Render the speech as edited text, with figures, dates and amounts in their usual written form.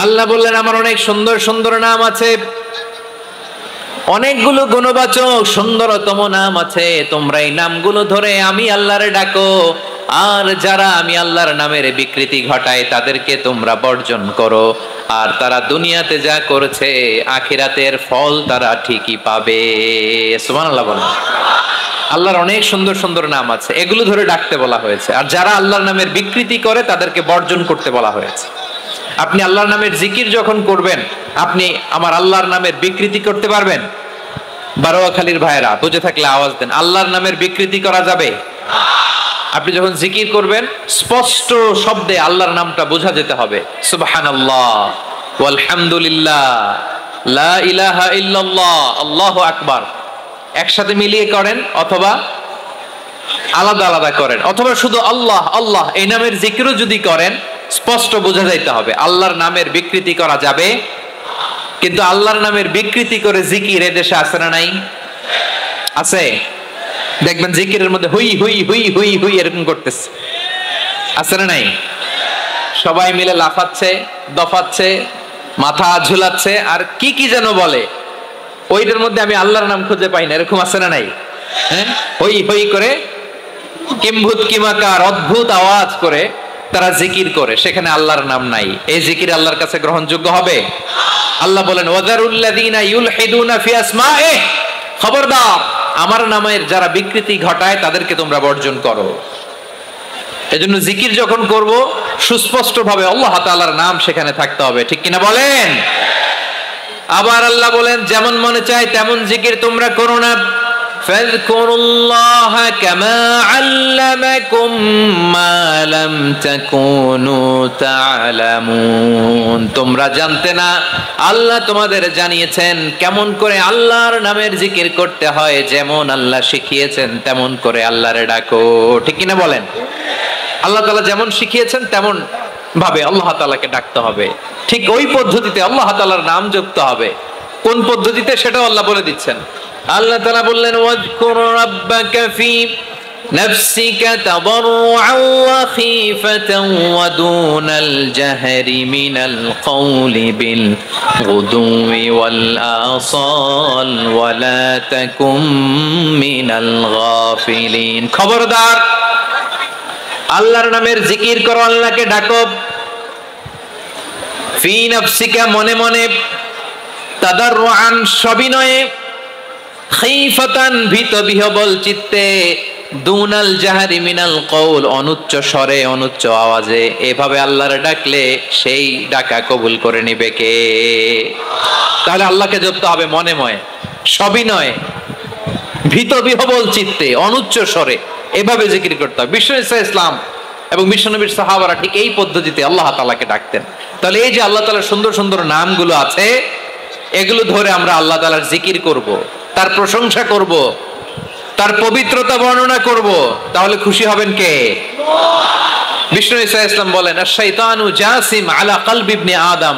আল্লাহ বললেন আমার অনেক সুন্দর সুন্দর নাম আছে, অনেকগুলো গুণবাচক সুন্দরতম নাম আছে। তোমরা এই নামগুলো ধরে আমি আল্লাহরে ডাকো, আর যারা আমি আল্লাহর নামের বিকৃতি ঘটায় তাদেরকে তোমরা বর্জন করো। আর তারা দুনিয়াতে যা করেছে আখিরাতের ফল তারা ঠিকই পাবে। সুবহানাল্লাহ বলেন। আল্লাহর অনেক সুন্দর সুন্দর নাম আছে, এগুলো ধরে ডাকতে বলা হয়েছে। আর যারা আল্লাহর নামের বিকৃতি করে তাদেরকে বর্জন করতে বলা হয়েছে। আপনি আল্লাহর নামের জিকির যখন করবেন, আপনি আমার আল্লাহর নামের বিকৃতি করতে পারবেন? বারোয়াখালীর ভাইরা বুঝে থাকলে আওয়াজ দেন। আল্লাহর নামের বিকৃতি করা যাবে? আপনি যখন জিকির করবেন স্পষ্ট শব্দে আল্লাহর নামটা বোঝা যেতে হবে। সুবহানাল্লাহ, ওয়ালহামদুলিল্লাহ, লা ইলাহা ইল্লাল্লাহ, আল্লাহু আকবার। একসাথে মিলিয়ে করেন অথবা আলাদা আলাদা করেন, অথবা শুধু আল্লাহ আল্লাহ এই নামের জিকিরও যদি করেন স্পষ্ট বোঝা যাইতে হবে। আল্লাহর নামের বিকৃতি করা যাবে, কিন্তু আল্লাহর নামের বিকৃতি করে জিকির এদেশে আছে না নাই? আছে। দেখবেন জিকিরের মধ্যে হুই হুই হুই হুই হুই এরকম করতেছে, আছে না নাই? সবাই মিলে লাফাচ্ছে, দফাচ্ছে, মাথা ঝুলাচ্ছে, আর কি কি যেন বলে, ওইটার মধ্যে আমি আল্লাহর নাম খুঁজে পাই না, এরকম আছে না নাই? হ্যাঁ, হই হই করে কিম্ভূত কিমাকার অদ্ভুত আওয়াজ করে তারা জিকির করে, সেখানে আল্লাহর নাম নাই। এই জিকির আল্লাহর কাছে গ্রহণযোগ্য হবে? আল্লাহ বলেন ওয়াযারুল্লাযীনা ইউলহিদুনা ফি আসমাইহি, খবরদার আমার নামের যারা বিকৃতি ঘটায় তাদেরকে তোমরা বর্জন করো। এজন্য জিকির যখন করব সুস্পষ্ট ভাবে আল্লাহ তাআলার নাম সেখানে থাকতে হবে, ঠিক কিনা বলেন? আবার আল্লাহ বলেন যেমন মনে চায় তেমন জিকির তোমরা করো না। ফাযকুরুল্লাহা কামা আল্লামাকুম মা লাম তাকুনু তা'লামুন। তোমরা জানতে না, আল্লাহ তোমাদের জানিয়েছেন কেমন করে আল্লাহর নামের জিকির করতে হয়। যেমন আল্লাহ শিখিয়েছেন তেমন করে আল্লাহরে ডাকো, ঠিক কিনা বলেন? আল্লাহ তাআলা যেমন শিখিয়েছেন তেমন ভাবে আল্লাহ তাআলাকে ডাকতে হবে, ঠিক ওই পদ্ধতিতে আল্লাহ তাআলার নাম জপতে হবে। কোন পদ্ধতিতে সেটাও আল্লাহ বলে দিচ্ছেন। আল্লাহ তাআলা বললেন ওয়াজকুর রাব্বাকা ফি নাফসিকা তাদাররুআন ওয়া খীফাতান ওয়া দুনাল জাহরি মিনাল কওলি বিল গুদুই ওয়াল আসাল ওয়া লা তাকুম মিনাল গাফিলিন। খবরদার আল্লাহর নামের জিকির করো, আল্লাহকে ডাকো। ফি নাফসিকা মনে মনে, তাদাররুআন সবিনয়ে, খীফাতান ভীত বিহবল চিত্তে, দুনাল জাহরি মিনাল কওল অনুচ্চ স্বরে অনুচ্চ আওয়াজে। এভাবে আল্লাহরে ডাকলে সেই ডাকা কবুল করে নিবে কে? তাহলে আল্লাহকে জপতে হবে মনে মনে, সবিনয়ে, ভীত বিহবল চিত্তে, অনুচ্চ স্বরে, এভাবে জিকির করতে হবে। বিশ্বনবী ইসলাম এবং বিশ্বনবীর সাহাবারা ঠিক এই পদ্ধতিতে আল্লাহ তাআলাকে ডাকতেন। তাহলে এই যে আল্লাহ তাআলার সুন্দর সুন্দর নামগুলো আছে, এগুলো ধরে আমরা আল্লাহ তাআলার জিকির করব, তার প্রশংসা করব, তার পবিত্রতা বর্ণনা করব, তাহলে খুশি হবেন কে? বিশ্বনবী ইসলাম বলেন আশ-শাইতানু জাসিম আলা কলবি ইবনে আদম।